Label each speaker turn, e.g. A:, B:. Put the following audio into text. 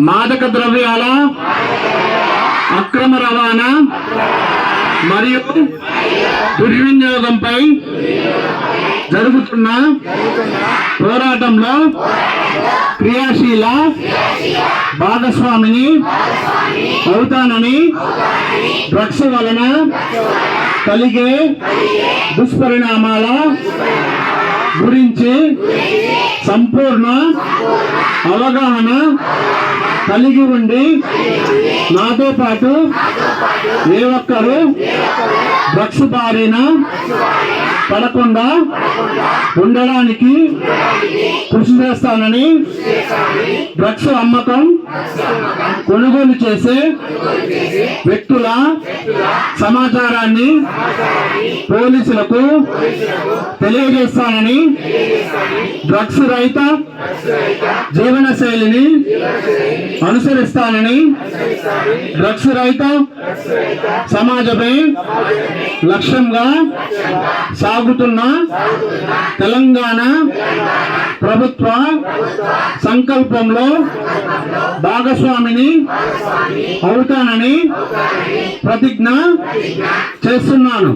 A: మాదక ద్రవ్యాల అక్రమ రవాణా మరియు దుర్వినియోగంపై జరుగుతున్న పోరాటంలో క్రియాశీల భాగస్వామిని అవుతానని డ్రగ్స్ వలన కలిగే దుష్పరిణామాల గురించి సంపూర్ణ అవగాహన కలిగి ఉండి నాతో పాటు ఏ ఒక్కరు డ్రగ్స్ బారిన పడకుండా ఉండడానికి కృషి చేస్తానని డ్రగ్స్ అమ్మకం కొనుగోలు చేసే వ్యక్తుల సమాచారాన్ని పోలీసులకు తెలియజేస్తానని డ్రగ్స్ రహిత జీవన శైలిని అనుసరిస్తానని డ్రగ్స్ రహిత సమాజమే లక్ష్యంగా సాగుతున్న తెలంగాణ ప్రభుత్వ సంకల్పంలో భాగస్వామిని అవుతానని ప్రతిజ్ఞ చేస్తున్నాను.